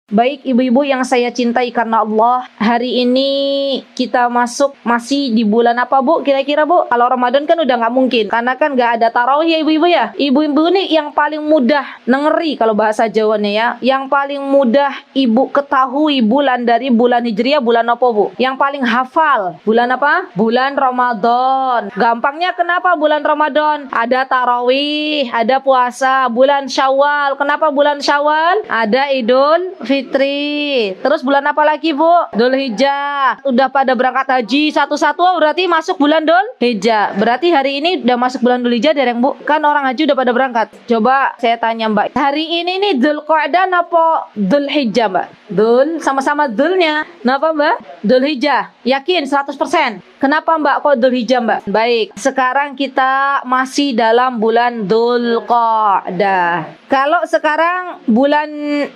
Baik ibu-ibu yang saya cintai karena Allah, hari ini kita masih di bulan apa Bu? Kira-kira Bu? Kalau Ramadan kan udah nggak mungkin, karena kan nggak ada tarawih ya ibu-ibu ya. Ibu-ibu ini yang paling mudah nengeri kalau bahasa Jawanya ya. Yang paling mudah ibu ketahui bulan dari bulan Hijriah bulan apa Bu? Yang paling hafal bulan apa? Bulan Ramadan. Gampangnya kenapa bulan Ramadan? Ada tarawih, ada puasa. Bulan Syawal, kenapa bulan Syawal? Ada Idul Fitri. Terus bulan apa lagi Bu? Dzulhijjah. Udah pada berangkat haji satu-satu berarti masuk bulan Dzulhijjah. Berarti hari ini udah masuk bulan Dzulhijjah dereng Bu? Kan orang haji udah pada berangkat. Coba saya tanya Mbak. Hari ini nih Dzulqa'dah napa Dzulhijjah Mbak? Dzul sama-sama dzulnya. Napa Mbak? Dzulhijjah. Yakin 100%. Kenapa Mbak kok Dzulhijjah Mbak? Baik, sekarang kita masih dalam bulan Dzulqa'dah. Kalau sekarang bulan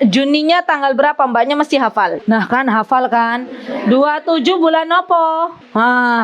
Juninya tanggal berapa Mbaknya mesti hafal? Nah kan hafal kan? 27 bulan apa?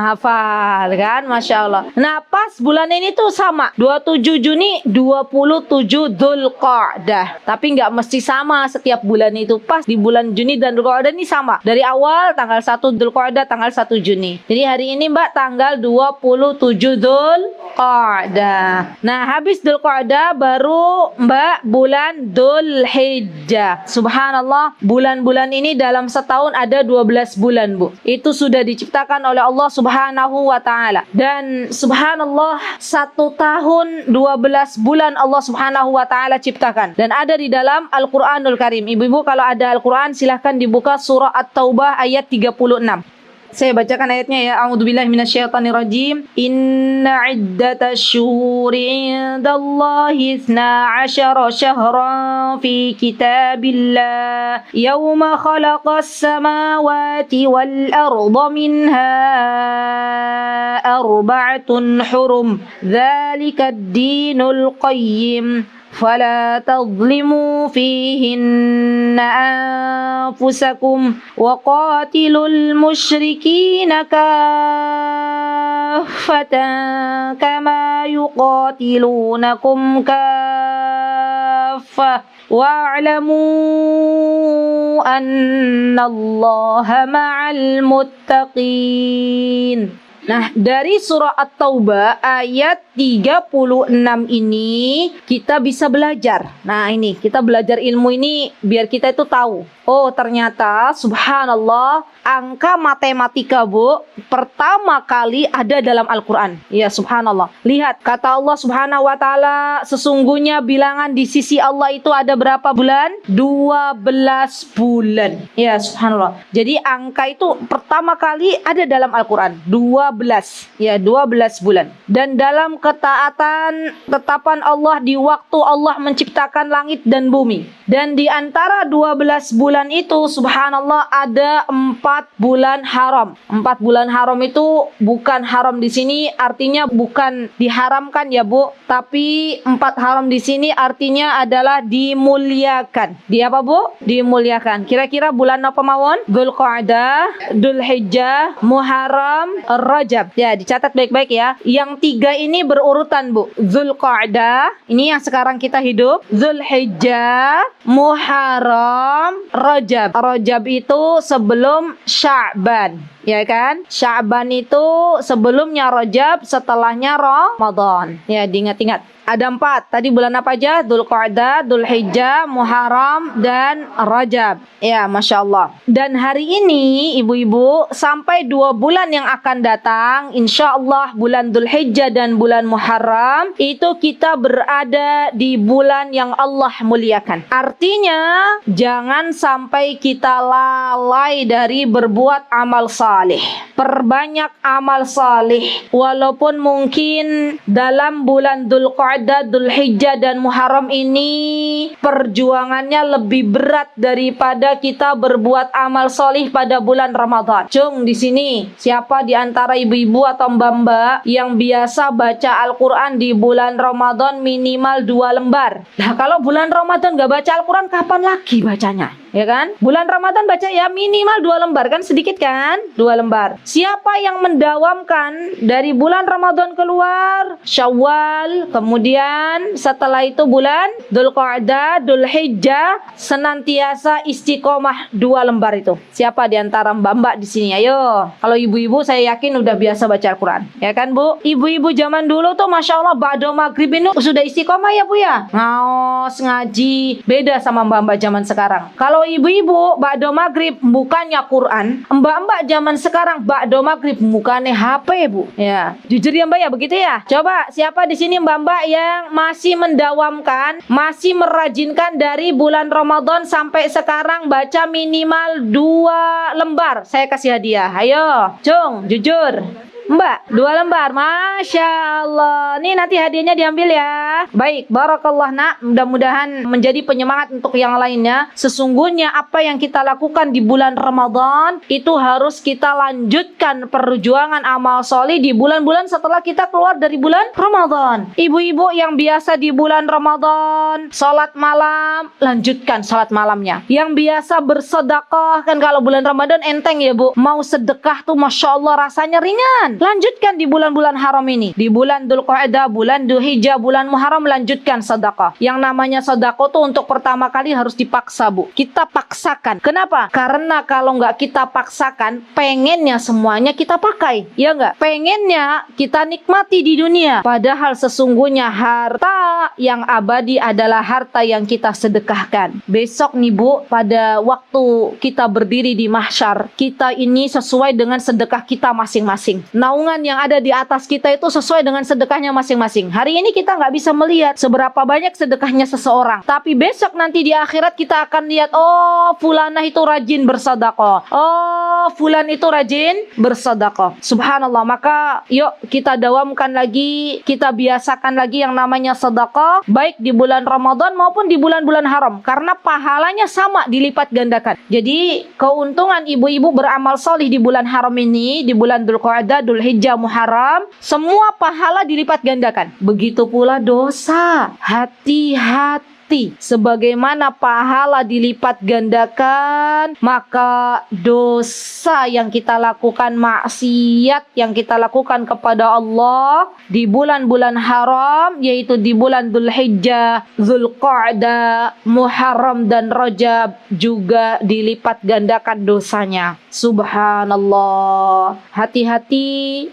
Hafal kan? Masya Allah. Nah pas bulan ini tuh sama 27 Juni 27 Dzulqa'dah. Tapi nggak mesti sama setiap bulan itu. Pas di bulan Juni dan Dzulqa'dah ini sama. Dari awal tanggal 1 Dzulqa'dah tanggal 1 Juni. Jadi hari ini Mbak tanggal 27 Dzulqa'dah. Nah habis Dzulqa'dah baru Mbak bulan Dzulhijjah. Subhanallah, bulan-bulan ini dalam setahun ada 12 bulan Bu. Itu sudah diciptakan oleh Allah Subhanahu wa ta'ala. Dan subhanallah, 1 tahun 12 bulan Allah Subhanahu wa ta'ala ciptakan. Dan ada di dalam Al-Quranul Karim. Ibu-ibu kalau ada Al-Quran silahkan dibuka surah At-Taubah ayat 36. Saya bacakan ayatnya ya. A'udzubillahi minasyaitonirrajim. Inna iddatash syuhuri 'indallahi 12 syahran fi kitabillah yauma khalaqas samawati wal arda minha arba'atun hurum. Dzalikad dinul qayyim. فلا تظلموا فيهن أنفسكم وقاتلوا المشركين كافة كما يقاتلونكم كافة واعلموا أن الله مع المتقين. Nah, dari surah At-Taubah ayat 36 ini kita bisa belajar. Nah, ini kita belajar ilmu ini biar kita itu tahu. Oh, ternyata subhanallah, angka matematika Bu pertama kali ada dalam Al-Quran. Ya, subhanallah. Lihat, kata Allah Subhanahu wa ta'ala, sesungguhnya bilangan di sisi Allah itu ada berapa bulan? 12 bulan. Ya, subhanallah. Jadi angka itu pertama kali ada dalam Al-Quran. 12 bulan. Dan dalam ketetapan Allah di waktu Allah menciptakan langit dan bumi. Dan di antara 12 bulan itu subhanallah ada 4 bulan haram. 4 bulan haram itu bukan haram di sini artinya bukan diharamkan ya Bu, tapi 4 haram di sini artinya adalah dimuliakan. Di apa Bu? Dimuliakan. Kira-kira bulan apa mawon? Dzulqa'dah, Dzulhijjah, Muharram, Rajab. Ya, dicatat baik-baik ya. Yang 3 ini berurutan Bu. Dzulqa'dah, ini yang sekarang kita hidup. Dzulhijjah, Muharram, Rajab. Rajab itu sebelum Sya'ban, ya kan? Sya'ban itu sebelumnya Rajab, setelahnya Ramadan. Ya, diingat-ingat. Ada 4. Tadi bulan apa aja? Dzulqa'dah, Dzulhijjah, Muharram, dan Rajab. Ya, Masya Allah. Dan hari ini, ibu-ibu, sampai 2 bulan yang akan datang, insya Allah bulan Dzulhijjah dan bulan Muharram, itu kita berada di bulan yang Allah muliakan. Artinya, jangan sampai kita lalai dari berbuat amal saleh. Perbanyak amal saleh. Walaupun mungkin dalam bulan Dzulqa'dah, Dzulhijjah dan Muharram ini perjuangannya lebih berat daripada kita berbuat amal solih pada bulan Ramadan. Cung di sini, siapa di antara ibu-ibu atau mbak-mbak yang biasa baca Al-Quran di bulan Ramadan minimal 2 lembar? Nah, kalau bulan Ramadan gak baca Al-Quran, kapan lagi bacanya? ya kan? Bulan Ramadan baca ya minimal 2 lembar, kan sedikit kan? 2 lembar. Siapa yang mendawamkan dari bulan Ramadan keluar, Syawal, kemudian setelah itu bulan Dzulqa'dah, Dzulhijjah, senantiasa istiqomah 2 lembar itu. Siapa di antara mbak-mbak di sini? Ayo. Kalau ibu-ibu saya yakin udah biasa baca Al-Quran. Ya kan, Bu? Ibu-ibu zaman dulu tuh Masya Allah ba'da maghrib ini sudah istiqomah ya, Bu ya? Ngaos, ngaji. Beda sama mbak-mbak zaman sekarang. Kalau ibu-ibu ba'da maghrib bukannya Quran, mbak-mbak zaman sekarang ba'da maghrib bukannya HP, Bu. Ya. Jujur ya, Mbak ya, begitu ya? Coba siapa di sini mbak-mbak yang masih mendawamkan, masih merajinkan dari bulan Ramadan sampai sekarang baca minimal 2 lembar? Saya kasih hadiah. Ayo, Cung, jujur. Mbak, 2 lembar. Masya Allah. Nih nanti hadiahnya diambil ya. Baik, barakallah nak. Mudah-mudahan menjadi penyemangat untuk yang lainnya. Sesungguhnya apa yang kita lakukan di bulan Ramadan itu harus kita lanjutkan perjuangan amal soleh di bulan-bulan setelah kita keluar dari bulan Ramadan. Ibu-ibu yang biasa di bulan Ramadan sholat malam, lanjutkan sholat malamnya. Yang biasa bersedekah, kan kalau bulan Ramadan enteng ya, Bu. Mau sedekah tuh Masya Allah rasanya ringan. Lanjutkan di bulan-bulan haram ini. Di bulan Dzulqa'dah, bulan Dzulhijjah, bulan Muharram, lanjutkan sedekah. Yang namanya sedekah tuh untuk pertama kali harus dipaksa, Bu. Kita paksakan. Kenapa? Karena kalau nggak kita paksakan, pengennya semuanya kita pakai. Ya nggak? Pengennya kita nikmati di dunia. Padahal sesungguhnya harta yang abadi adalah harta yang kita sedekahkan. Besok nih, Bu, pada waktu kita berdiri di mahsyar, kita ini sesuai dengan sedekah kita masing-masing. Naungan yang ada di atas kita itu sesuai dengan sedekahnya masing-masing. Hari ini kita nggak bisa melihat seberapa banyak sedekahnya seseorang. Tapi besok nanti di akhirat kita akan lihat, oh fulanah itu rajin bersedekah. Oh fulan itu rajin bersedekah. Subhanallah. Maka yuk kita dawamkan lagi, kita biasakan lagi yang namanya sedekah, baik di bulan Ramadan maupun di bulan-bulan haram. Karena pahalanya sama, dilipat gandakan. Jadi keuntungan ibu-ibu beramal solih di bulan haram ini, di bulan Dzulqa'dah, Dzulhijjah, Muharram, semua pahala dilipat gandakan. Begitu pula dosa. Hati-hati. Sebagaimana pahala dilipat gandakan, maka dosa yang kita lakukan, maksiat yang kita lakukan kepada Allah di bulan-bulan haram, yaitu di bulan Dzulhijjah, Dzulqa'dah, Muharram dan Rajab, juga dilipat gandakan dosanya. Subhanallah. Hati-hati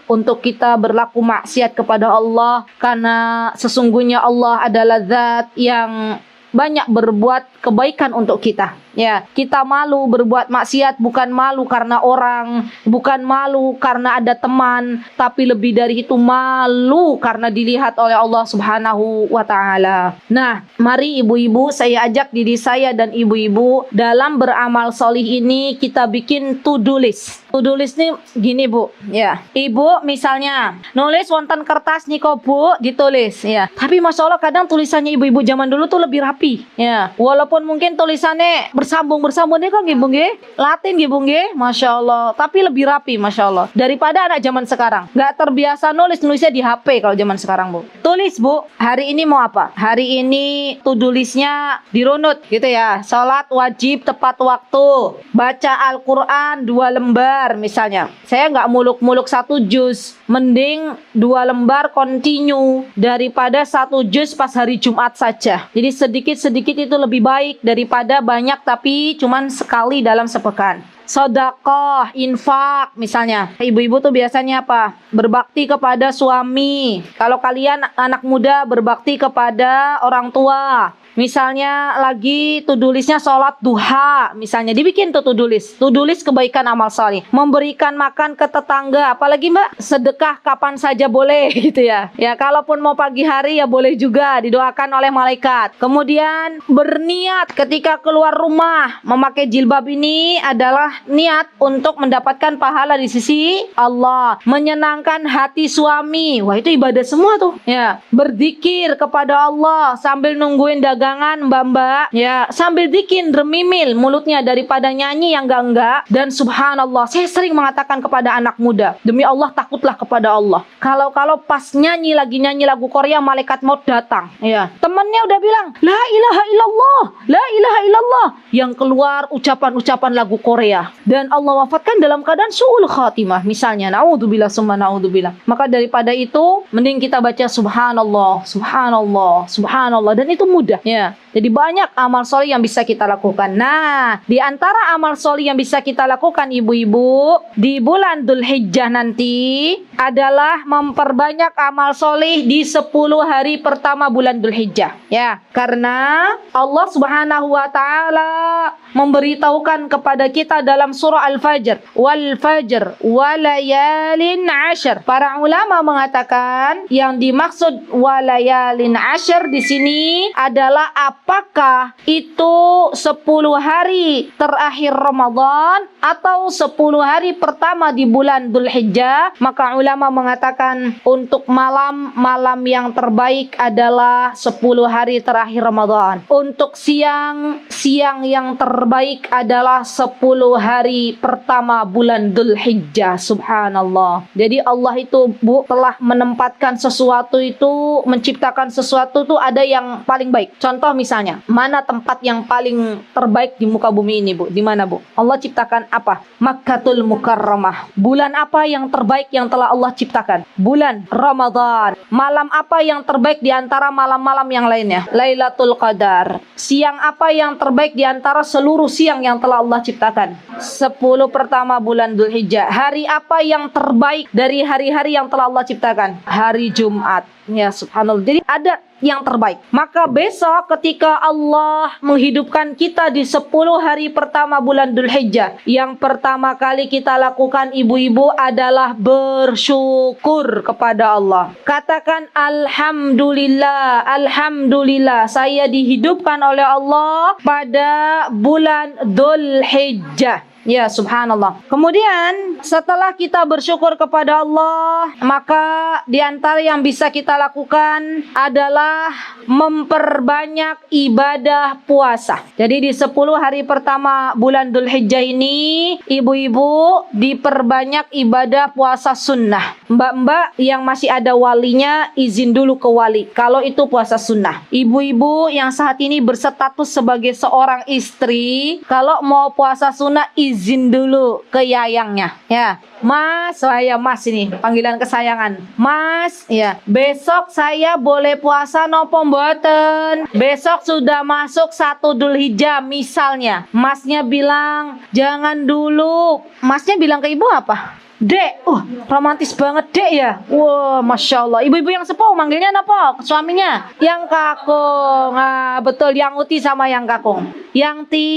untuk kita berlaku maksiat kepada Allah, karena sesungguhnya Allah adalah zat yang banyak berbuat kebaikan untuk kita. Ya, kita malu berbuat maksiat bukan malu karena orang, bukan malu karena ada teman, tapi lebih dari itu malu karena dilihat oleh Allah Subhanahu wa taala. Nah, mari ibu-ibu, saya ajak diri saya dan ibu-ibu dalam beramal solih ini kita bikin to-do list. To-do list nih gini, Bu. Ya, Ibu misalnya nulis wonten kertas nih kok, Bu, ditulis ya. Tapi Masya Allah kadang tulisannya ibu-ibu zaman dulu tuh lebih rapi. Ya, walaupun mungkin tulisannya bersambung nih kan nggih, Bu nggih. Latin nggih, Bu nggih. Masya Allah, tapi lebih rapi Masya Allah daripada anak zaman sekarang. Nggak terbiasa nulisnya di HP kalau zaman sekarang, Bu. Tulis, Bu, hari ini mau apa? Hari ini to-do listnya dirunut gitu ya. Salat wajib tepat waktu, baca Al-Quran 2 lembar misalnya. Saya nggak muluk-muluk 1 juz, mending 2 lembar continue daripada 1 juz pas hari Jumat saja. Jadi sedikit-sedikit itu lebih baik daripada banyak tapi cuman sekali dalam sepekan. Sedekah, infak misalnya. Ibu-ibu tuh biasanya apa? Berbakti kepada suami. Kalau kalian anak muda, berbakti kepada orang tua. Misalnya lagi to-do listnya sholat duha, misalnya dibikin tuh to-do list kebaikan amal saleh, memberikan makan ke tetangga, apalagi Mbak, sedekah kapan saja boleh gitu ya. Ya kalaupun mau pagi hari ya boleh juga, didoakan oleh malaikat. Kemudian berniat ketika keluar rumah memakai jilbab ini adalah niat untuk mendapatkan pahala di sisi Allah, menyenangkan hati suami. Wah itu ibadah semua tuh. Ya, berzikir kepada Allah sambil nungguin dagangan mbak-mbak, ya sambil bikin remimil mulutnya daripada nyanyi yang enggak. Dan subhanallah, saya sering mengatakan kepada anak muda, demi Allah takutlah kepada Allah. Kalau pas nyanyi lagu Korea, malaikat maut datang. Ya, temannya udah bilang, la ilaha illallah, la ilaha illallah. Allah yang keluar ucapan-ucapan lagu Korea. Dan Allah wafatkan dalam keadaan su'ul khatimah. Misalnya, na'udzubillah summa na'udzubillah. Maka daripada itu, mending kita baca subhanallah, subhanallah, subhanallah. Dan itu mudah. Ya. Jadi banyak amal soleh yang bisa kita lakukan. Nah, di antara amal soleh yang bisa kita lakukan ibu-ibu di bulan Dzulhijjah nanti adalah memperbanyak amal soleh di 10 hari pertama bulan Dzulhijjah. Ya, karena Allah Subhanahu wa taala memberitahukan kepada kita dalam surah Al-Fajr, wal fajr walayalin ashar. Para ulama mengatakan yang dimaksud walayalin ashar di sini adalah apakah itu 10 hari terakhir Ramadan atau 10 hari pertama di bulan Dzulhijjah. Maka ulama mengatakan untuk malam yang terbaik adalah 10 hari terakhir Ramadan. Untuk siang yang terbaik adalah 10 hari pertama bulan Dzulhijjah. Subhanallah. Jadi Allah itu telah menempatkan sesuatu itu, menciptakan sesuatu itu ada yang paling baik. Contoh misalnya, mana tempat yang paling terbaik di muka bumi ini, Bu? Di mana, Bu? Allah ciptakan apa? Makkatul Mukarramah. Bulan apa yang terbaik yang telah Allah ciptakan? Bulan Ramadan. Malam apa yang terbaik di antara malam-malam yang lainnya? Lailatul Qadar. Siang apa yang terbaik di antara seluruh siang yang telah Allah ciptakan? 10 pertama bulan Dzulhijjah. Hari apa yang terbaik dari hari-hari yang telah Allah ciptakan? Hari Jumat. Ya, subhanallah. Jadi ada yang terbaik. Maka besok ketika Allah menghidupkan kita di 10 hari pertama bulan Dzulhijjah, yang pertama kali kita lakukan ibu-ibu adalah bersyukur kepada Allah. Katakan alhamdulillah, alhamdulillah saya dihidupkan oleh Allah pada bulan Dzulhijjah. Ya, subhanallah. Kemudian setelah kita bersyukur kepada Allah, maka di antara yang bisa kita lakukan adalah memperbanyak ibadah puasa. Jadi di 10 hari pertama bulan Dzulhijjah ini, ibu-ibu diperbanyak ibadah puasa sunnah. Mbak-mbak yang masih ada walinya, izin dulu ke wali kalau itu puasa sunnah. Ibu-ibu yang saat ini berstatus sebagai seorang istri, kalau mau puasa sunnah, izin dulu ke yayangnya. Ya, Mas, saya Mas ini panggilan kesayangan. Mas, ya, besok saya boleh puasa nopo mboten? Besok sudah masuk 1 Dzulhijjah misalnya. Masnya bilang jangan dulu. Masnya bilang ke ibu apa? Dek, romantis banget Dek ya. Wah, Masya Allah. Ibu-ibu yang sepuh manggilnya apa? Suaminya? Yang kakung. Nah, betul, yang uti sama yang kakung. Yang ti,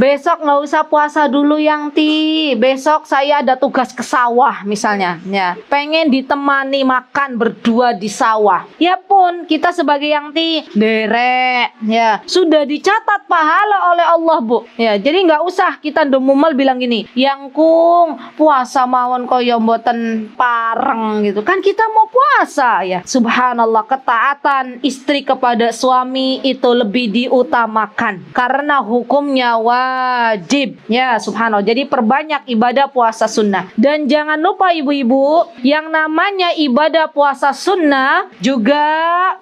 besok nggak usah puasa dulu yang ti. Besok saya ada tugas ke sawah misalnya. Ya, pengen ditemani makan berdua di sawah. Ya pun, kita sebagai yang ti, derek. Ya, sudah dicatat pahala oleh Allah, Bu. Ya, jadi nggak usah kita demumel bilang gini, yang kung puasa mawon koyo mboten pareng gitu kan, kita mau puasa ya. Subhanallah, ketaatan istri kepada suami itu lebih diutamakan karena hukumnya wajib ya. Subhanallah, jadi perbanyak ibadah puasa sunnah. Dan jangan lupa ibu-ibu, yang namanya ibadah puasa sunnah juga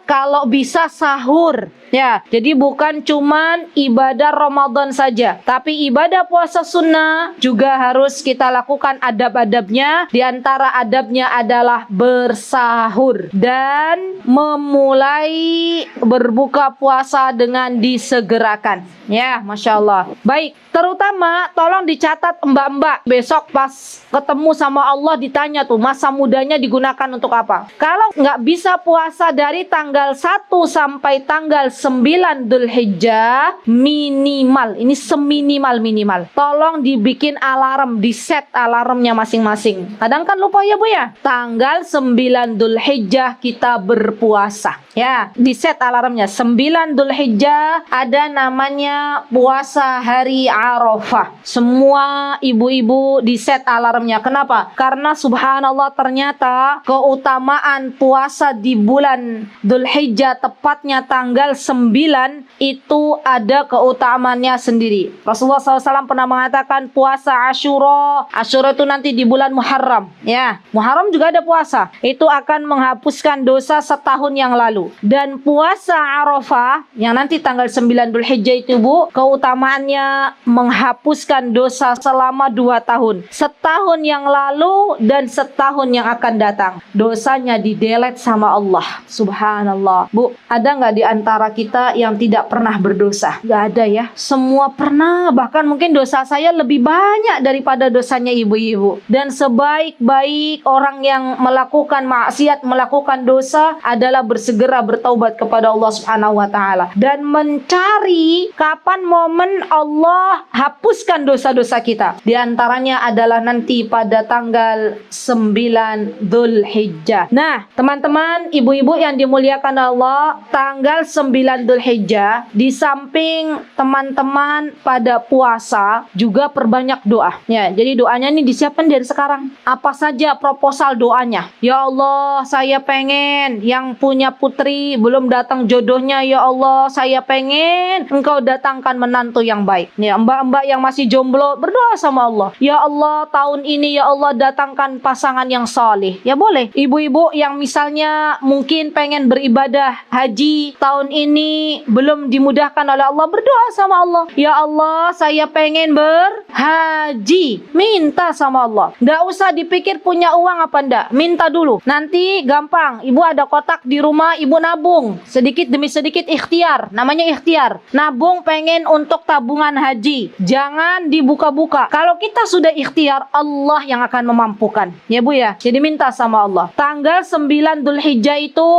kalau bisa sahur ya. Jadi bukan cuman ibadah Ramadan saja, tapi ibadah puasa sunnah juga harus kita lakukan adab-adabnya. Di antara adabnya adalah bersahur dan memulai berbuka puasa dengan disegerakan. Ya, Masya Allah. Baik, terutama tolong dicatat mbak-mbak, besok pas ketemu sama Allah ditanya tuh masa mudanya digunakan untuk apa. Kalau nggak bisa puasa dari tanggal 1 sampai tanggal 9 Dzulhijjah, minimal, ini seminimal-minimal, tolong dibikin alarm, di set alarmnya masing-masing. Kadang kan lupa ya Bu ya, tanggal 9 Dzulhijjah kita berpuasa. Ya, di set alarmnya 9 Dzulhijjah ada namanya puasa hari Arafah. Semua ibu-ibu di set alarmnya. Kenapa? Karena subhanallah ternyata keutamaan puasa di bulan Dzulhijjah tepatnya tanggal 9 9 itu ada keutamaannya sendiri. Rasulullah SAW pernah mengatakan puasa Asyura. Asyura itu nanti di bulan Muharram. Ya, Muharram juga ada puasa. Itu akan menghapuskan dosa setahun yang lalu. Dan puasa Arafah yang nanti tanggal 9 Dzulhijjah itu Bu, keutamaannya menghapuskan dosa selama 2 tahun. Setahun yang lalu dan setahun yang akan datang. Dosanya didelet sama Allah. Subhanallah. Bu, ada nggak di antara kita yang tidak pernah berdosa? Nggak ada ya. Semua pernah. Bahkan mungkin dosa saya lebih banyak daripada dosanya ibu-ibu. Dan sebaik-baik orang yang melakukan maksiat, melakukan dosa adalah bersegera bertaubat kepada Allah Subhanahu wa taala dan mencari kapan momen Allah hapuskan dosa-dosa kita. Di antaranya adalah nanti pada tanggal 9 Dzulhijjah. Nah, teman-teman, ibu-ibu yang dimuliakan Allah, tanggal 9 Dzulhijjah di samping teman-teman pada puasa juga perbanyak doa. Ya, jadi doanya ini disiapkan dari sekarang. Apa saja proposal doanya? Ya Allah, saya pengen yang punya putri belum datang jodohnya, ya Allah, saya pengen Engkau datangkan menantu yang baik. Ya, mbak-mbak yang masih jomblo berdoa sama Allah. Ya Allah, tahun ini ya Allah datangkan pasangan yang saleh. Ya boleh. Ibu-ibu yang misalnya mungkin pengen beribadah haji tahun ini belum dimudahkan oleh Allah, berdoa sama Allah. Ya Allah, saya pengen berhaji. Minta sama Allah. Nggak usah dipikir punya uang apa enggak. Minta dulu. Nanti gampang. Ibu ada kotak di rumah, ibu nabung. Sedikit demi sedikit ikhtiar. Namanya ikhtiar. Nabung pengen untuk tabungan haji. Jangan dibuka-buka. Kalau kita sudah ikhtiar, Allah yang akan memampukan. Ya Bu ya. Jadi minta sama Allah. Tanggal 9 Dzulhijjah itu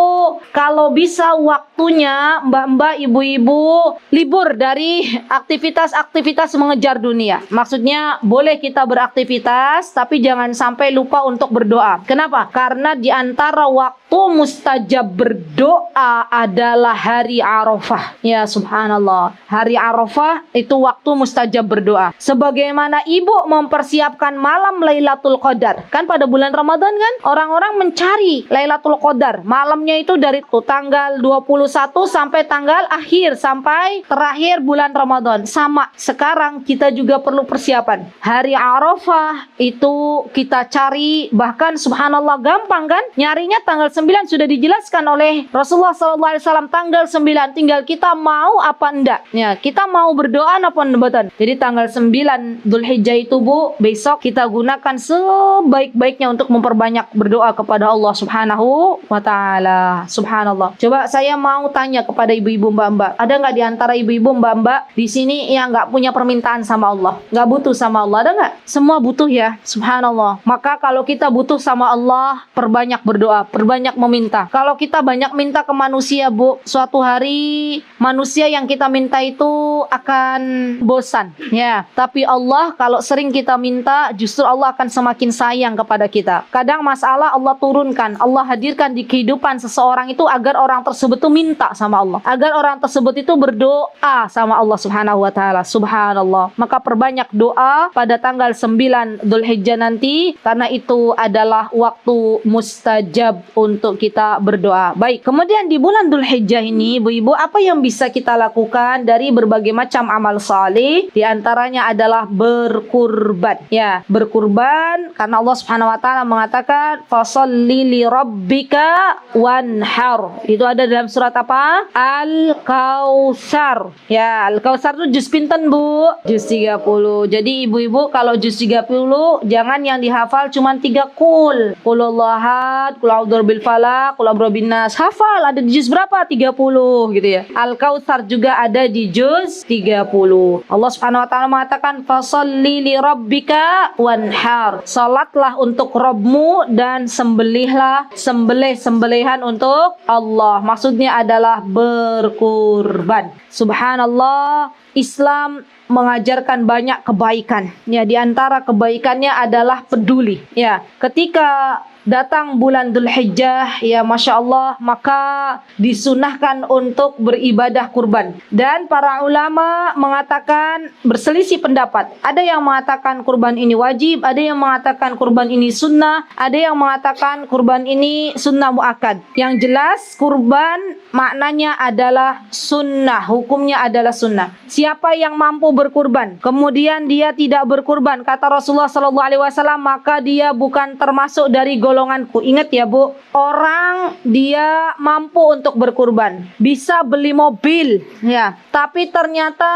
kalau bisa waktunya mbak-mbak, ibu-ibu libur dari aktivitas-aktivitas mengejar dunia. Maksudnya boleh kita beraktivitas tapi jangan sampai lupa untuk berdoa. Kenapa? Karena di antara waktu mustajab berdoa adalah hari Arafah. Ya subhanallah. Hari Arafah itu waktu mustajab berdoa. Sebagaimana ibu mempersiapkan malam Lailatul Qadar. Kan pada bulan Ramadan kan orang-orang mencari Lailatul Qadar. Malamnya itu dari tanggal 21 sampai tanggal akhir sampai terakhir bulan Ramadan. Sama. Sekarang kita juga perlu persiapan. Hari Arafah itu kita cari, bahkan subhanallah gampang kan? Nyarinya tanggal 9 sudah dijelaskan oleh Rasulullah SAW. Tanggal 9 tinggal kita mau apa enggak. Ya, kita mau berdoa apa enggak. Jadi tanggal 9 Dzulhijjah itu Bu, besok kita gunakan sebaik-baiknya untuk memperbanyak berdoa kepada Allah Subhanahu wa taala. Subhanallah. Coba saya mau tanya kepada ibu-ibu mbak-mbak. Ada nggak di antara ibu-ibu mbak-mbak di sini yang nggak punya permintaan sama Allah? Nggak butuh sama Allah, ada nggak? Semua butuh ya. Subhanallah. Maka kalau kita butuh sama Allah, perbanyak berdoa, perbanyak meminta. Kalau kita banyak minta ke manusia Bu, suatu hari manusia yang kita minta itu akan bosan. Ya. Tapi Allah kalau sering kita minta, justru Allah akan semakin sayang kepada kita. Kadang masalah Allah turunkan, Allah hadirkan di kehidupan seseorang itu agar orang tersebut itu minta sama Allah, agar orang tersebut itu berdoa sama Allah Subhanahu wa taala. Subhanallah. Maka perbanyak doa pada tanggal 9 Dzulhijjah nanti karena itu adalah waktu mustajab untuk kita berdoa. Baik, kemudian di bulan Dzulhijjah ini ibu-ibu, apa yang bisa kita lakukan dari berbagai macam amal saleh? Di antaranya adalah berkurban. Ya, berkurban karena Allah Subhanahu wa taala mengatakan fasholli li rabbika wanhar. Itu ada dalam surat apa? Al-Kautsar. Ya, Al-Kautsar itu juz pinten Bu? Juz 30. Jadi ibu-ibu kalau juz 30 jangan yang dihafal cuma 3 kul. Qulhuwallahad, qul a'udzu birabbil falaq, qul a'udzu birabbin nas. Hafal ada di juz berapa? 30 gitu ya. Al-Kautsar juga ada di juz 30. Allah Subhanahu wa taala mengatakan fasholli li rabbika wanhar. Salatlah untuk Rabbmu dan sembelihlah sembelihan untuk Allah. Maksudnya adalah berkurban. Subhanallah, Islam mengajarkan banyak kebaikan. Ya, di antara kebaikannya adalah peduli. Ya, ketika datang bulan Dzulhijjah, ya Masya Allah, maka disunahkan untuk beribadah kurban. Dan para ulama mengatakan berselisih pendapat. Ada yang mengatakan kurban ini wajib, ada yang mengatakan kurban ini sunnah, ada yang mengatakan kurban ini sunnah muakkad. Yang jelas kurban maknanya adalah sunnah, hukumnya adalah sunnah. Siapa yang mampu berkurban, kemudian dia tidak berkurban, kata Rasulullah SAW, maka dia bukan termasuk dari golonganku. Ingat ya Bu, orang dia mampu untuk berkurban, bisa beli mobil, ya, tapi ternyata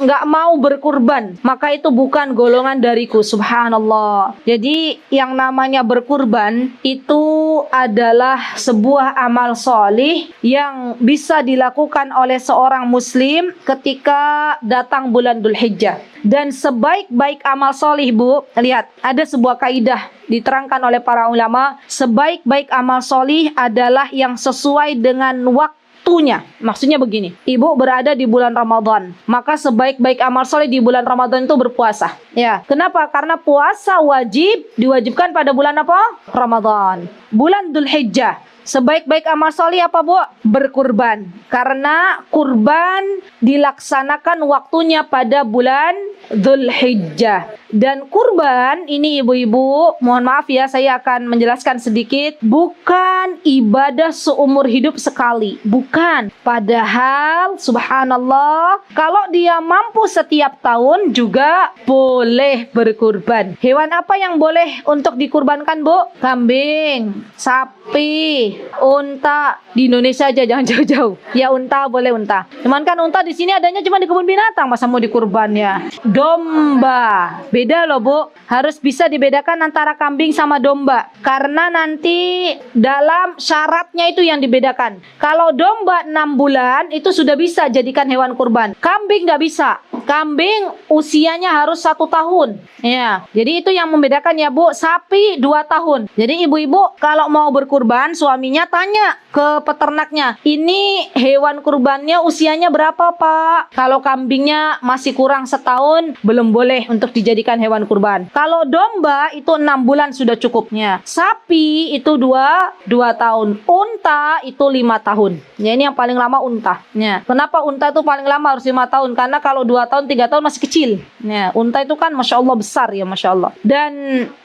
nggak mau berkurban, maka itu bukan golongan dariku. Subhanallah. Jadi yang namanya berkurban itu adalah sebuah amal solih yang bisa dilakukan oleh seorang muslim ketika datang bulan Dzulhijjah. Dan sebaik-baik amal solih Bu, lihat ada sebuah kaidah diterangkan oleh para ulama, sebaik-baik amal solih adalah yang sesuai dengan waktunya. Maksudnya begini, ibu berada di bulan Ramadan, maka sebaik-baik amal soleh di bulan Ramadan itu berpuasa. Ya, kenapa? Karena puasa wajib, diwajibkan pada bulan apa? Ramadan. Bulan Dzulhijjah, sebaik-baik amal soleh apa Bu? Berkurban. Karena kurban dilaksanakan waktunya pada bulan Dzulhijjah. Dan kurban ini ibu-ibu, mohon maaf ya, saya akan menjelaskan sedikit, bukan ibadah seumur hidup sekali, bukan. Padahal subhanallah, kalau dia mampu setiap tahun juga boleh berkurban. Hewan apa yang boleh untuk dikurbankan Bu? Kambing, sapi, unta. Di Indonesia aja, jangan jauh-jauh. Ya unta boleh, unta. Cuman kan unta di sini adanya cuma di kebun binatang, masa mau dikurbannya? Domba. Beda loh Bu, harus bisa dibedakan antara kambing sama domba. Karena nanti dalam syaratnya itu yang dibedakan. Kalau domba 6 bulan itu sudah bisa jadikan hewan kurban. Kambing nggak bisa. Kambing usianya harus 1 tahun. Ya, jadi itu yang membedakan ya Bu. Sapi 2 tahun. Jadi ibu-ibu kalau mau berkurban, suaminya tanya ke peternaknya, ini hewan kurbannya usianya berapa Pak? Kalau kambingnya masih kurang setahun, belum boleh untuk dijadikan hewan kurban. Kalau domba itu 6 bulan sudah cukupnya. Sapi itu 2 tahun. Unta itu 5 tahun. Ya, ini yang paling lama unta. Ya. Kenapa unta itu paling lama harus 5 tahun? Karena kalau 2 tahun, 3 tahun masih kecil. Ya, unta itu kan Masya Allah besar ya, Masya Allah. Dan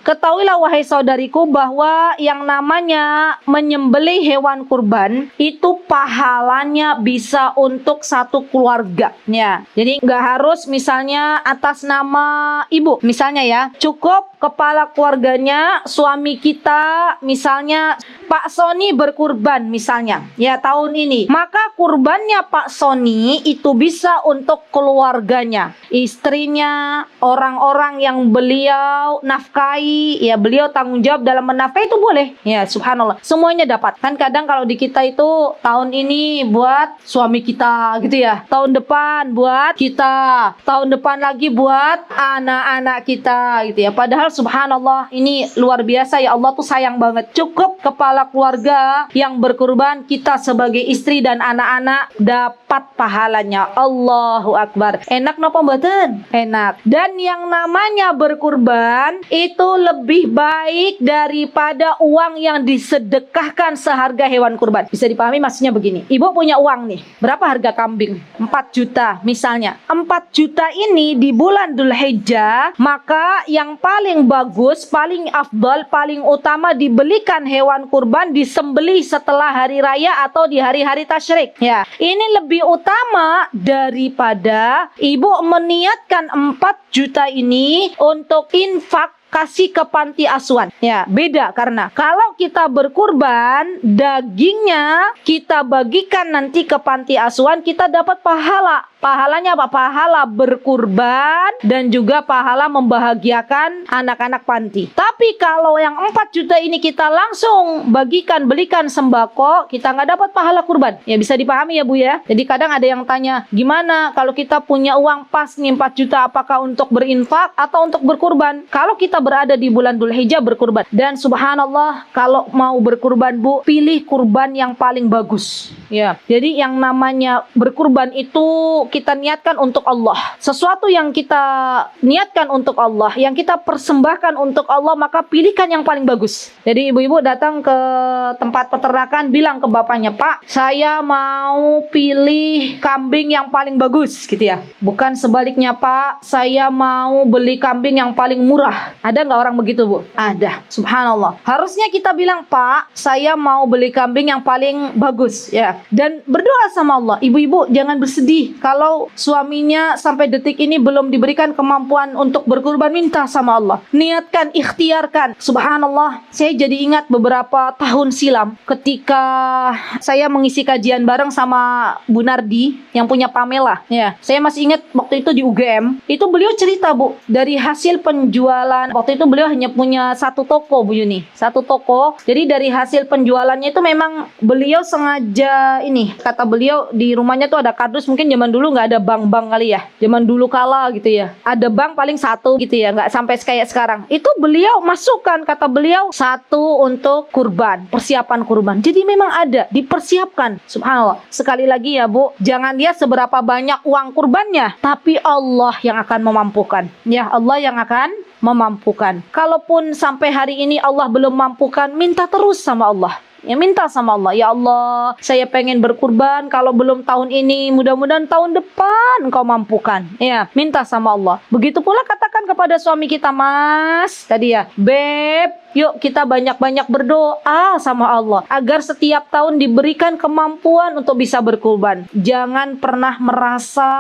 ketahuilah wahai saudariku bahwa yang namanya menyembelih hewan kurban itu pahalanya bisa untuk satu keluarga. Ya. Jadi nggak harus misalnya atas nama ibu. Misalnya ya, cukup kepala keluarganya, suami kita, misalnya Pak Sony berkurban misalnya, ya tahun ini. Maka kurbannya Pak Sony itu bisa untuk keluarganya, istrinya, orang-orang yang beliau nafkahi, ya beliau tanggung jawab dalam menafkahi itu boleh. Ya subhanallah, semuanya dapat. Kan kadang kalau di kita itu tahun ini buat suami kita gitu ya, tahun depan buat kita, tahun depan lagi buat anak-anak kita gitu ya. Padahal subhanallah ini luar biasa ya, Allah tuh sayang banget. Cukup kepala keluarga yang berkurban, kita sebagai istri dan anak-anak dapat pahalanya. Allahu Akbar. Enak napa mboten? Enak. Dan yang namanya berkurban itu lebih baik daripada uang yang disedekahkan seharga hewan kurban. Bisa dipahami maksudnya begini. Ibu punya uang nih. Berapa harga kambing? 4 juta misalnya. 4 juta ini di bulan Dzulhijjah, maka yang paling bagus, paling afdal, paling utama dibelikan hewan kurban, disembelih setelah hari raya atau di hari-hari tasyrik. Ya, ini lebih utama daripada ibu meniatkan 4 juta ini untuk infak kasih ke panti asuhan. Ya, beda karena kalau kita berkurban, dagingnya kita bagikan nanti ke panti asuhan, kita dapat pahala. Pahalanya apa? Pahala berkurban dan juga pahala membahagiakan anak-anak panti. Tapi kalau yang 4 juta ini kita langsung bagikan, belikan sembako, kita nggak dapat pahala kurban. Ya bisa dipahami ya Bu ya. Jadi kadang ada yang tanya, gimana kalau kita punya uang pas nih 4 juta, apakah untuk berinfak atau untuk berkurban? Kalau kita kita berada di bulan Dzulhijjah berkurban. Dan subhanallah, kalau mau berkurban Bu, pilih kurban yang paling bagus. Ya. Jadi yang namanya berkurban itu kita niatkan untuk Allah. Sesuatu yang kita niatkan untuk Allah, yang kita persembahkan untuk Allah, maka pilihkan yang paling bagus. Jadi ibu-ibu datang ke tempat peternakan, bilang ke bapaknya, "Pak, saya mau pilih kambing yang paling bagus," gitu ya. Bukan sebaliknya, "Pak, saya mau beli kambing yang paling murah." Ada nggak orang begitu, Bu? Ada. Subhanallah. Harusnya kita bilang, "Pak, saya mau beli kambing yang paling bagus," ya. Dan berdoa sama Allah. Ibu-ibu jangan bersedih kalau suaminya sampai detik ini belum diberikan kemampuan untuk berkurban. Minta sama Allah. Niatkan, ikhtiarkan. Subhanallah, saya jadi ingat beberapa tahun silam ketika saya mengisi kajian bareng sama Bu Nardi yang punya Pamela. Ya, saya masih ingat waktu itu di UGM. Itu beliau cerita, Bu, dari hasil penjualan. Waktu itu beliau hanya punya satu toko, Bu Yuni. Satu toko. Jadi dari hasil penjualannya itu memang beliau sengaja ini. Kata beliau di rumahnya tuh ada kardus. Mungkin zaman dulu nggak ada bank-bank kali ya. Zaman dulu kala gitu ya. Ada bank paling satu gitu ya. Nggak sampai kayak sekarang. Itu beliau masukkan, kata beliau, satu untuk kurban. Persiapan kurban. Jadi memang ada. Dipersiapkan. Subhanallah. Sekali lagi ya Bu. Jangan lihat seberapa banyak uang kurbannya. Tapi Allah yang akan memampukan. Ya, Allah yang akan memampukan. Kalaupun sampai hari ini Allah belum mampukan, minta terus sama Allah. Ya, minta sama Allah, "Ya Allah, saya pengen berkurban, kalau belum tahun ini, mudah-mudahan tahun depan Engkau mampukan." Ya, minta sama Allah. Begitu pula katakan kepada suami kita, "Mas," tadi ya, "Beb, yuk kita banyak-banyak berdoa sama Allah agar setiap tahun diberikan kemampuan untuk bisa berkurban." Jangan pernah merasa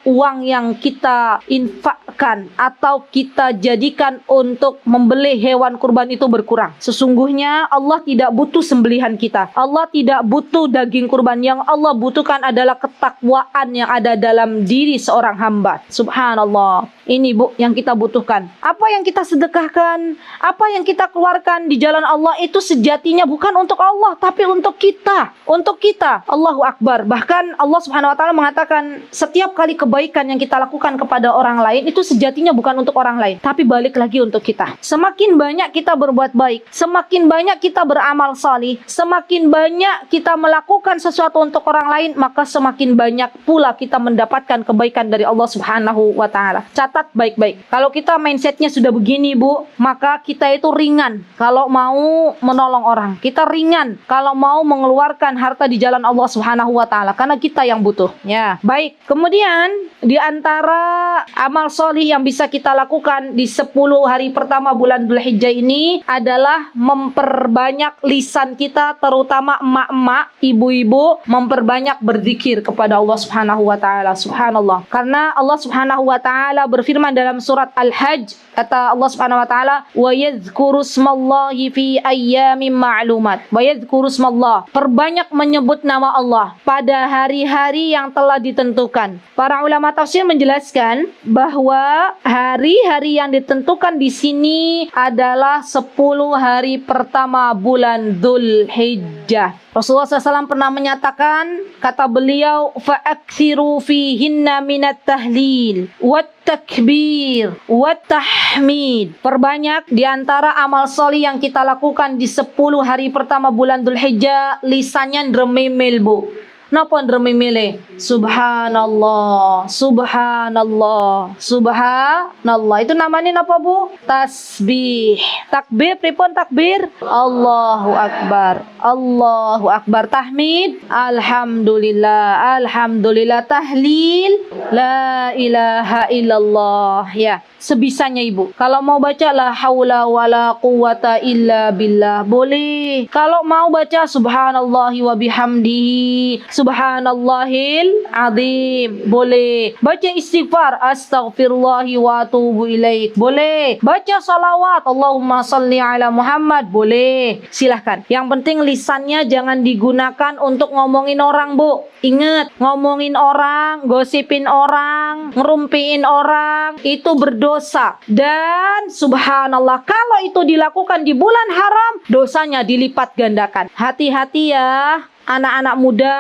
uang yang kita infakkan atau kita jadikan untuk membeli hewan kurban itu berkurang. Sesungguhnya Allah tidak butuh sembelihan kita. Allah tidak butuh daging kurban. Yang Allah butuhkan adalah ketakwaan yang ada dalam diri seorang hamba. Subhanallah. Ini Bu yang kita butuhkan. Apa yang kita sedekahkan, apa yang kita keluarkan di jalan Allah itu sejatinya bukan untuk Allah, tapi untuk kita. Untuk kita. Allahu Akbar. Bahkan Allah Subhanahu wa taala mengatakan setiap kali kebaikan yang kita lakukan kepada orang lain itu sejatinya bukan untuk orang lain, tapi balik lagi untuk kita. Semakin banyak kita berbuat baik, semakin banyak kita beramal salih, semakin banyak kita melakukan sesuatu untuk orang lain, maka semakin banyak pula kita mendapatkan kebaikan dari Allah Subhanahu wa taala. Catat baik-baik. Kalau kita mindsetnya sudah begini Bu, maka kita itu ringan kalau mau menolong orang. Kita ringan kalau mau mengeluarkan harta di jalan Allah Subhanahu wa taala karena kita yang butuh. Ya, baik. Kemudian di antara amal solih yang bisa kita lakukan di 10 hari pertama bulan Dzulhijjah ini adalah memperbanyak lisan kita, terutama emak-emak, ibu-ibu, memperbanyak berzikir kepada Allah Subhanahu wa taala. Subhanallah. Karena Allah Subhanahu wa taala berfirman dalam surat Al-Hajj, kata Allah Subhanahu wa taala, "Wa yadhkuru smallahi fi ayyamin ma'lumat." Wa yadhkuru smallah. Perbanyak menyebut nama Allah pada hari-hari yang telah ditentukan. Para ulama tafsir menjelaskan bahwa hari-hari yang ditentukan di sini adalah 10 hari pertama bulan Dzulhijjah. Rasulullah SAW pernah menyatakan, kata beliau, "Fa'akthiru fihinna minat tahlil wat takbir wat tahmid." Perbanyak di antara amal solih yang kita lakukan di 10 hari pertama bulan Dzulhijjah, lisannya drememel Bu. Napa drememele? Subhanallah, subhanallah, subhanallah. Itu namanya napa Bu? Tasbih. Takbir, pripun takbir? Allahu Akbar, Allahu Akbar. Tahmid, Alhamdulillah, Alhamdulillah. Tahlil, La ilaha illallah. Ya, sebisanya Ibu. Kalau mau baca la haula wala quwata illa billah, boleh. Kalau mau baca subhanallahi wa bihamdihi, subhanallahil azim, boleh. Baca istighfar, astaghfirullahi wa atubu ilaik, boleh. Baca salawat, Allahumma salli ala Muhammad, boleh. Silahkan. Yang penting lisannya jangan digunakan untuk ngomongin orang Bu. Ingat, ngomongin orang, gosipin orang, ngerumpiin orang, itu berdosa. Dan subhanallah, kalau itu dilakukan di bulan haram, dosanya dilipat gandakan. Hati-hati ya. anak-anak muda,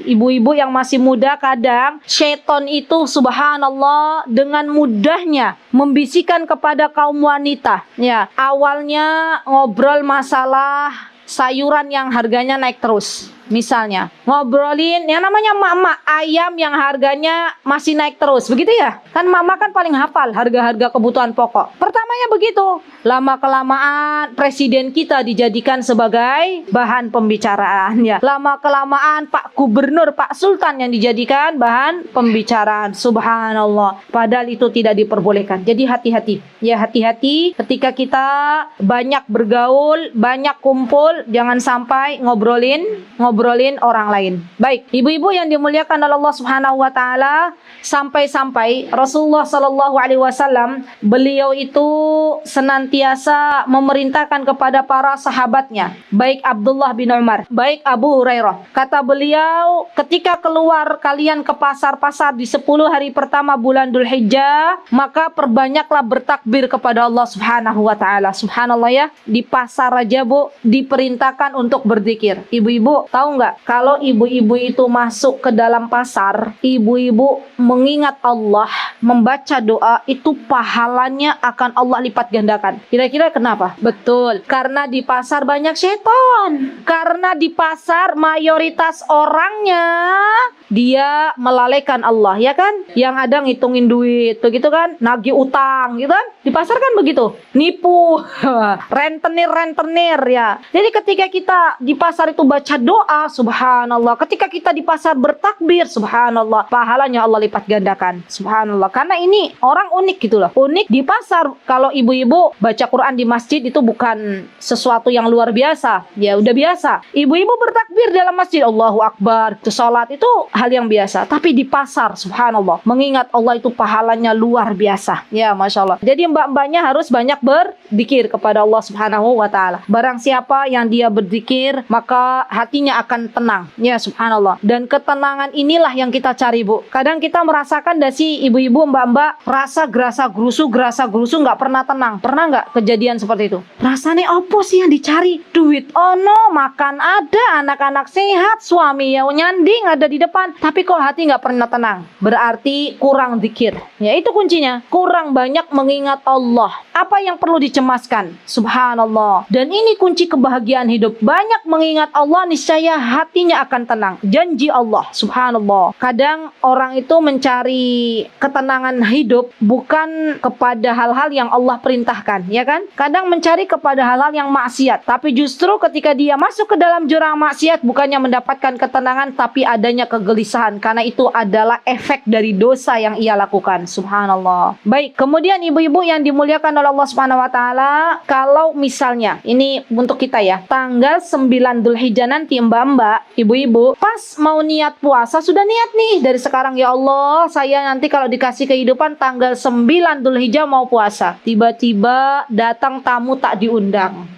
ibu-ibu yang masih muda, kadang syaitan itu subhanallah dengan mudahnya membisikkan kepada kaum wanita. Ya, awalnya ngobrol masalah sayuran yang harganya naik terus. Misalnya, ngobrolin yang namanya emak-emak ayam yang harganya masih naik terus. Begitu ya? Kan mama kan paling hafal harga-harga kebutuhan pokok. Pertamanya begitu. Lama-kelamaan presiden kita dijadikan sebagai bahan pembicaraan ya. Lama-kelamaan Pak Gubernur, Pak Sultan yang dijadikan bahan pembicaraan. Subhanallah. Padahal itu tidak diperbolehkan. Jadi hati-hati. Ya, hati-hati ketika kita banyak bergaul, banyak kumpul, jangan sampai ngobrolin orang lain. Baik, ibu-ibu yang dimuliakan oleh Allah Subhanahu wa taala, sampai-sampai Rasulullah sallallahu alaihi wasallam beliau itu senantiasa memerintahkan kepada para sahabatnya, baik Abdullah bin Umar, baik Abu Hurairah. Kata beliau, ketika keluar kalian ke pasar-pasar di 10 hari pertama bulan Dzulhijjah, maka perbanyaklah bertakbir kepada Allah Subhanahu wa taala. Subhanallah ya, di pasar aja Bu diperintahkan untuk berzikir. Ibu-ibu tahu nggak, kalau ibu-ibu itu masuk ke dalam pasar, ibu-ibu mengingat Allah, membaca doa, itu pahalanya akan Allah lipat gandakan. Kira-kira kenapa? Betul, karena di pasar banyak setan. Karena di pasar mayoritas orangnya dia melalaikan Allah, ya kan? Yang ada ngitungin duit, begitu kan? Nagih utang, gitu kan? Di pasar kan begitu, nipu, rentenir ya. Jadi ketika kita di pasar itu baca doa, subhanallah. Ketika kita di pasar bertakbir, subhanallah, pahalanya Allah lipat gandakan. Subhanallah. Karena ini orang unik gitu loh. Unik di pasar. Kalau ibu-ibu baca Quran di masjid itu bukan sesuatu yang luar biasa. Ya udah biasa. Ibu-ibu bertakbir dalam masjid, Allahu Akbar, itu salat, itu hal yang biasa. Tapi di pasar, subhanallah, mengingat Allah itu pahalanya luar biasa. Ya, Masya Allah. Jadi mbak-mbaknya harus banyak berzikir kepada Allah Subhanahu wa ta'ala. Barang siapa yang dia berzikir, maka hatinya akan tenang. Ya, subhanallah. Dan ketenangan inilah yang kita cari, Bu. Kadang kita merasakan dah si ibu-ibu, mbak-mbak, rasa gerasa gerusu nggak pernah tenang. Pernah nggak kejadian seperti itu? Rasanya apa sih yang dicari? Duit ono, makan ada, anak-anak sehat, suami ya nyanding ada di depan, tapi kok hati nggak pernah tenang. Berarti kurang zikir. Ya, itu kuncinya. Kurang banyak mengingat Allah. Apa yang perlu dicemaskan? Subhanallah. Dan ini kunci kebahagiaan hidup. Banyak mengingat Allah, niscaya hatinya akan tenang. Janji Allah, subhanallah. Kadang orang itu mencari ketenangan hidup bukan kepada hal-hal yang Allah perintahkan, ya kan? Kadang mencari kepada hal-hal yang maksiat. Tapi justru ketika dia masuk ke dalam jurang maksiat, bukannya mendapatkan ketenangan, tapi adanya kegelisahan. Karena itu adalah efek dari dosa yang ia lakukan. Subhanallah. Baik, kemudian ibu-ibu yang dimuliakan oleh Allah Subhanahu wa taala, kalau misalnya ini untuk kita ya, tanggal 9 Dzulhijjah nanti mbak-mbak, ibu-ibu, pas mau niat puasa sudah niat nih dari sekarang, ya Allah, saya nanti kalau dikasih kehidupan tanggal 9 Dzulhijjah mau puasa. Tiba-tiba datang tamu tak diundang.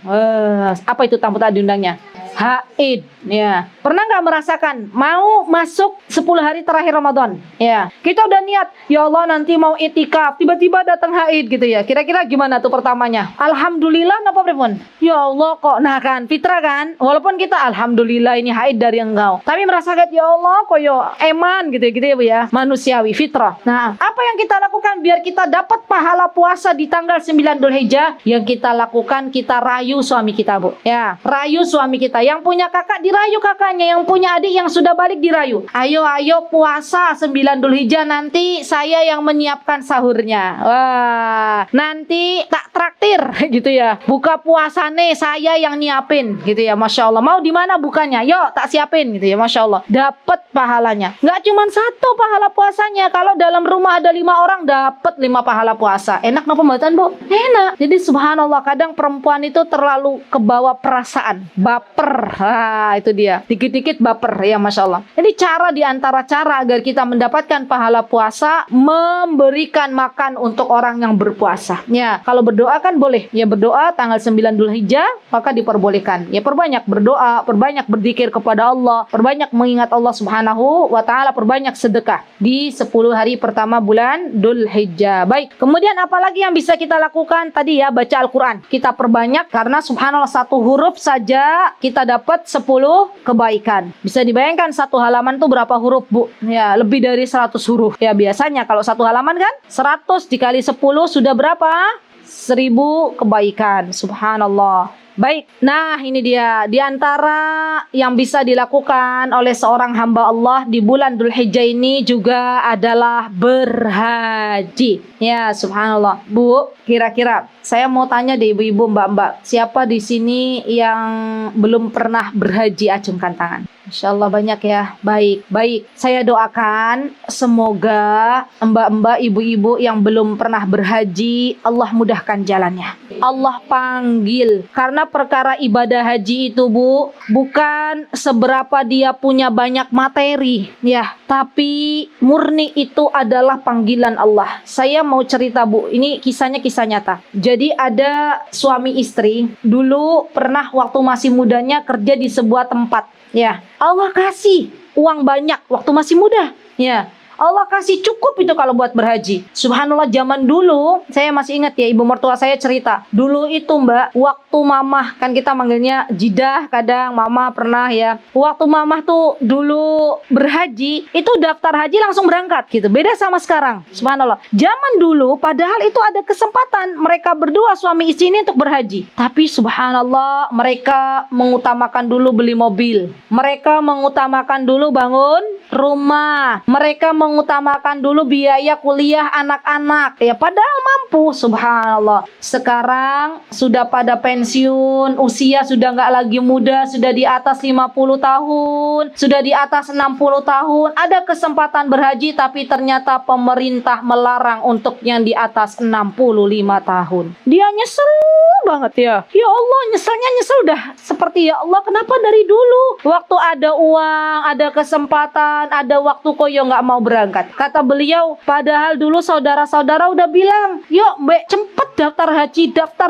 Apa itu tamu tak diundangnya? Haid, ya. Pernah nggak merasakan mau masuk 10 hari terakhir Ramadan? Ya, kita udah niat, ya Allah nanti mau itikaf, tiba-tiba datang haid gitu ya. Kira-kira gimana tuh pertamanya? Alhamdulillah, napa pripun? Ya Allah kok, nah kan, fitrah kan? Walaupun kita alhamdulillah ini haid dari engkau, tapi merasa kayak ya Allah kok yo eman gitu ya Bu ya, manusiawi, fitrah. Nah, apa yang kita lakukan biar kita dapat pahala puasa di tanggal 9 Dzulhijjah? Yang kita lakukan, kita rayu suami kita, Bu. Ya, rayu suami kita. Yang punya kakak dirayu kakaknya, yang punya adik yang sudah balik dirayu. Ayo puasa 9 Dzulhijjah, nanti saya yang menyiapkan sahurnya. Wah, nanti tak traktir gitu ya. Buka puasane saya yang nyiapin gitu ya. Masya Allah. Mau di mana bukannya? Yuk tak siapin gitu ya. Masya Allah. Dapat pahalanya. Nggak cuma satu pahala puasanya. Kalau dalam rumah ada 5 orang, dapat 5 pahala puasa. Enak napa mboten, Bu? Enak. Jadi subhanallah, kadang perempuan itu terlalu kebawa perasaan, baper. Itu dia, dikit-dikit baper ya, Masya Allah. Jadi cara diantara cara agar kita mendapatkan pahala puasa, memberikan makan untuk orang yang berpuasa. Ya, kalau berdoa kan boleh. Ya, berdoa tanggal 9 Dzulhijjah maka diperbolehkan. Ya, perbanyak berdoa, perbanyak berzikir kepada Allah, perbanyak mengingat Allah Subhanahu wa taala, perbanyak sedekah di 10 hari pertama bulan bulan Dzulhijjah. Baik, kemudian apalagi yang bisa kita lakukan? Tadi ya, baca Al-Quran. Kita perbanyak karena subhanallah satu huruf saja kita dapat 10 kebaikan. Bisa dibayangkan satu halaman tuh berapa huruf, Bu? Ya, lebih dari 100 huruf. Ya, biasanya kalau satu halaman kan 100 dikali 10 sudah berapa? 1000 kebaikan. Subhanallah. Baik, nah ini dia di antara yang bisa dilakukan oleh seorang hamba Allah di bulan Dzulhijjah ini juga adalah berhaji. Ya, subhanallah. Bu, kira-kira saya mau tanya deh ibu-ibu, mbak-mbak, siapa di sini yang belum pernah berhaji? Acungkan tangan. Insya Allah banyak ya. Baik, baik. Saya doakan semoga mbak-mbak, ibu-ibu yang belum pernah berhaji, Allah mudahkan jalannya. Allah panggil. Karena perkara ibadah haji itu, Bu, bukan seberapa dia punya banyak materi, ya, tapi murni itu adalah panggilan Allah. Saya mau cerita, Bu, ini kisahnya kisah nyata. Jadi ada suami istri, dulu pernah waktu masih mudanya kerja di sebuah tempat. Ya, Allah kasih uang banyak waktu masih muda. Ya, Allah kasih cukup itu kalau buat berhaji. Subhanallah, zaman dulu saya masih ingat ya, ibu mertua saya cerita. Dulu itu, Mbak, waktu mamah, kan kita manggilnya jidah, kadang mama pernah ya. Waktu mamah tuh dulu berhaji, itu daftar haji langsung berangkat gitu. Beda sama sekarang. Subhanallah. Zaman dulu padahal itu ada kesempatan mereka berdua suami istri ini untuk berhaji. Tapi subhanallah, mereka mengutamakan dulu beli mobil. Mereka mengutamakan dulu bangun rumah. Mereka mengutamakan dulu biaya kuliah anak-anak. Ya, padahal mampu, subhanallah. Sekarang sudah pada pensiun, usia sudah nggak lagi muda, sudah di atas 50 tahun, sudah di atas 60 tahun. Ada kesempatan berhaji, tapi ternyata pemerintah melarang untuk yang di atas 65 tahun. Dia nyesel banget ya. Ya Allah, nyeselnya nyesel udah seperti, ya Allah, kenapa dari dulu waktu ada uang, ada kesempatan, ada waktu kok ya nggak mau berangkat. Kata beliau, padahal dulu saudara-saudara udah bilang, yuk Mbak, cepet daftar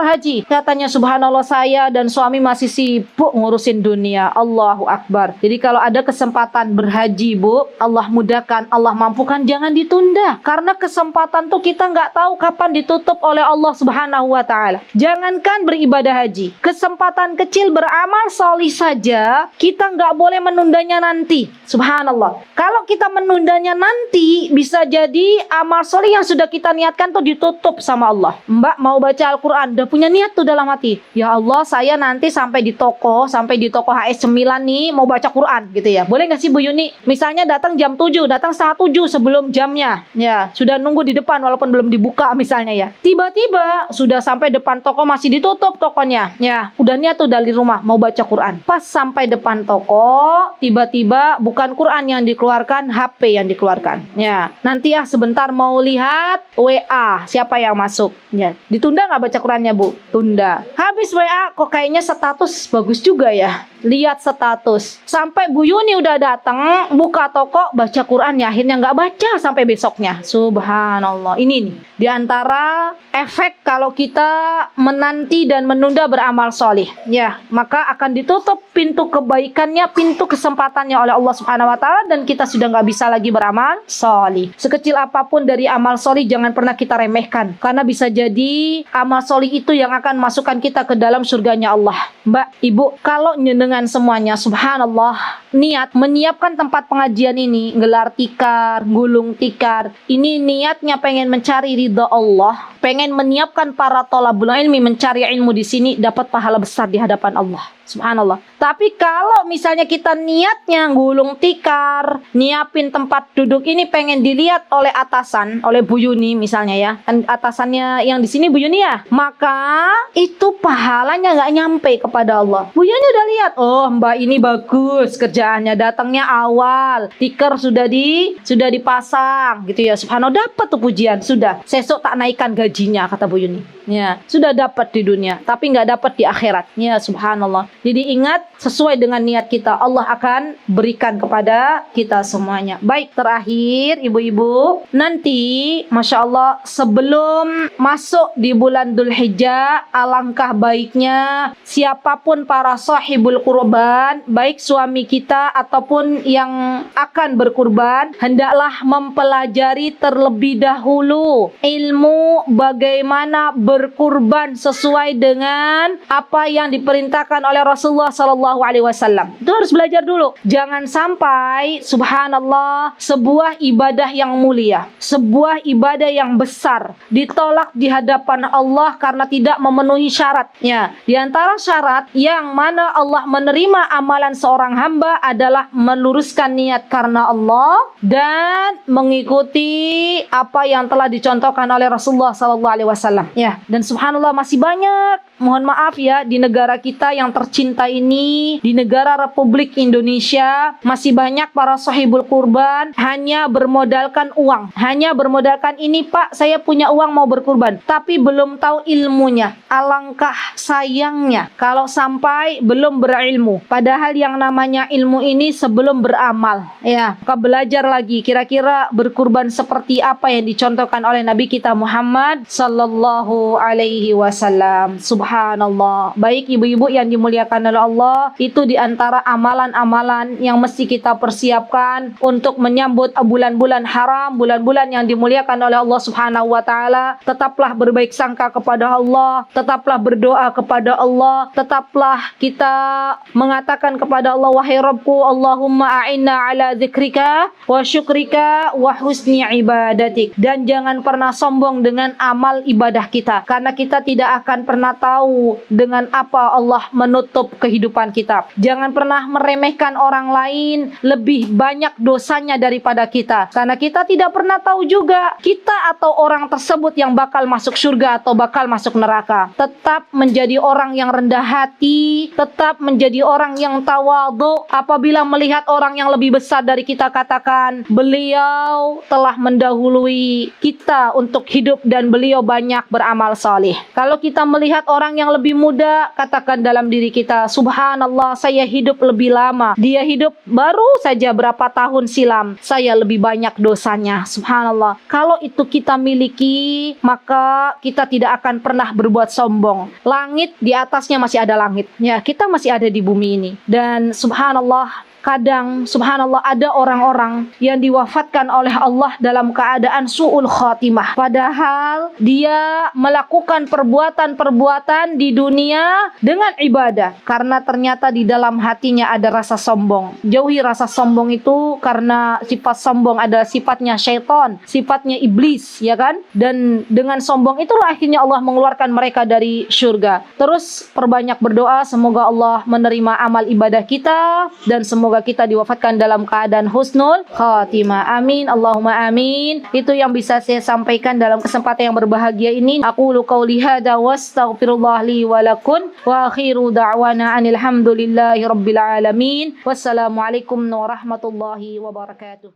haji. Katanya subhanallah, saya dan suami masih sibuk ngurusin dunia. Allahu Akbar. Jadi kalau ada kesempatan berhaji, Bu, Allah mudahkan, Allah mampukan, jangan ditunda. Karena kesempatan tuh kita nggak tahu kapan ditutup oleh Allah Subhanahu wa Ta'ala. Jangankan beribadah haji, kesempatan kecil beramal solih saja kita nggak boleh menundanya nanti. Subhanallah. Kalau kita menundanya nanti, bisa jadi amal solih yang sudah kita niatkan tuh ditutup sama Allah. Mbak mau baca Al-Quran, udah punya niat tuh dalam hati, ya Allah, saya nanti sampai di toko HS9 nih mau baca Quran gitu ya. Boleh nggak sih Bu Yuni? Misalnya datang jam 7, datang setengah 7 sebelum jamnya. Ya, sudah nunggu di depan walaupun belum dibuka misalnya ya. Tiba-tiba sudah sampai depan toko masih ditutup tokonya. Ya, udah niat tuh dari rumah mau baca Quran. Pas sampai depan toko, tiba-tiba bukan Quran yang dikeluarkan, HP yang dikeluarkan. Ya, nanti ya sebentar mau lihat WA siapa yang masuk. Ya, ditunda nggak baca Qurannya, Bu? Tunda. Habis WA kok kayaknya status bagus juga ya. Lihat status. Sampai Bu Yuni udah datang, buka toko, baca Quran, ya akhirnya nggak baca sampai besoknya. Subhanallah. Ini nih di antara efek kalau kita menanti dan menunda beramal solih. Ya, maka akan ditutup pintu kebaikannya, pintu kesempatannya oleh Allah Subhanahu wa Ta'ala, dan kita sudah nggak bisa lagi beramal solih. Sekecil apapun dari amal solih jangan pernah kita remehkan, karena bisa jadi amal solih itu yang akan masukkan kita ke dalam surganya Allah. Mbak, Ibu, kalau dengan semuanya, subhanallah, niat menyiapkan tempat pengajian ini, gelar tikar, gulung tikar, ini niatnya pengen mencari ridha Allah, pengen menyiapkan para thalabul ilmi mencari ilmu di sini, dapat pahala besar di hadapan Allah. Subhanallah. Tapi kalau misalnya kita niatnya gulung tikar, nyiapin tempat duduk ini pengen dilihat oleh atasan, oleh Bu Yuni misalnya ya, kan atasannya yang di sini Bu Yuni ya, maka itu pahalanya nggak nyampe kepada Allah. Bu Yuni udah lihat, oh Mbak ini bagus kerjaannya, datangnya awal, tikar sudah dipasang gitu ya. Subhanallah, dapat tuh pujian, sudah. Sesok tak naikkan gajinya, kata Bu Yuni. Ya, sudah dapat di dunia, tapi nggak dapat di akhirat. Ya, subhanallah. Jadi ingat, sesuai dengan niat kita, Allah akan berikan kepada kita semuanya. Baik, terakhir ibu-ibu, nanti Masya Allah sebelum masuk di bulan Dzulhijjah, alangkah baiknya siapapun para sahibul kurban, baik suami kita ataupun yang akan berkurban, hendaklah mempelajari terlebih dahulu ilmu bagaimana berkurban sesuai dengan apa yang diperintahkan oleh Rasulullah Sallallahu Alaihi Wasallam. Itu harus belajar dulu. Jangan sampai, subhanallah, sebuah ibadah yang mulia, sebuah ibadah yang besar ditolak di hadapan Allah karena tidak memenuhi syaratnya. Di antara syarat yang mana Allah menerima amalan seorang hamba adalah meluruskan niat karena Allah dan mengikuti apa yang telah dicontohkan oleh Rasulullah Sallallahu Alaihi Wasallam. Ya, dan subhanallah masih banyak, mohon maaf ya, di negara kita yang tercinta ini, di negara Republik Indonesia, masih banyak para sahibul kurban hanya bermodalkan uang, hanya bermodalkan ini, Pak, saya punya uang mau berkurban, tapi belum tahu ilmunya. Alangkah sayangnya kalau sampai belum berilmu. Padahal yang namanya ilmu ini sebelum beramal. Ya, maka belajar lagi kira-kira berkurban seperti apa yang dicontohkan oleh Nabi kita Muhammad Sallallahu Alaihi Wasallam. Subhanallah. Baik ibu-ibu yang dimuliakan oleh Allah, itu di antara amalan-amalan yang mesti kita persiapkan untuk menyambut bulan-bulan haram, bulan-bulan yang dimuliakan oleh Allah Subhanahu wa taala. Tetaplah berbaik sangka kepada Allah, tetaplah berdoa kepada Allah, tetaplah kita mengatakan kepada Allah, wahai Rabbku, Allahumma a'inna ala dzikrika wa syukrika wa husni ibadatik. Dan jangan pernah sombong dengan amal ibadah kita, karena kita tidak akan pernah tahu dengan apa Allah menutup kehidupan kita. Jangan pernah meremehkan orang lain lebih banyak dosanya daripada kita, karena kita tidak pernah tahu juga kita atau orang tersebut yang bakal masuk surga atau bakal masuk neraka. Tetap menjadi orang yang rendah hati, tetap menjadi orang yang tawadhu. Apabila melihat orang yang lebih besar dari kita, katakan beliau telah mendahului kita untuk hidup dan beliau banyak beramal saleh. Kalau kita melihat orang yang lebih muda, katakan dalam diri kita, subhanallah, saya hidup lebih lama, dia hidup baru saja berapa tahun silam, saya lebih banyak dosanya. Subhanallah. Kalau itu kita miliki, maka kita tidak akan pernah berbuat sombong. Langit di atasnya masih ada langit. Ya, kita masih ada di bumi ini. Dan subhanallah, kadang subhanallah ada orang-orang yang diwafatkan oleh Allah dalam keadaan su'ul khatimah. Padahal dia melakukan perbuatan-perbuatan di dunia dengan ibadah, karena ternyata di dalam hatinya ada rasa sombong. Jauhi rasa sombong itu, karena sifat sombong adalah sifatnya syaitan, sifatnya iblis, ya kan? Dan dengan sombong itulah akhirnya Allah mengeluarkan mereka dari surga. Terus perbanyak berdoa, semoga Allah menerima amal ibadah kita dan semoga kita diwafatkan dalam keadaan husnul khatimah. Amin, Allahumma amin. Itu yang bisa saya sampaikan dalam kesempatan yang berbahagia ini. Aqulu qauli hadza wastaghfirullah li wa lakum wa akhiru da'wana anil hamdulillahi rabbil alamin. Wassalamualaikum warahmatullahi wabarakatuh.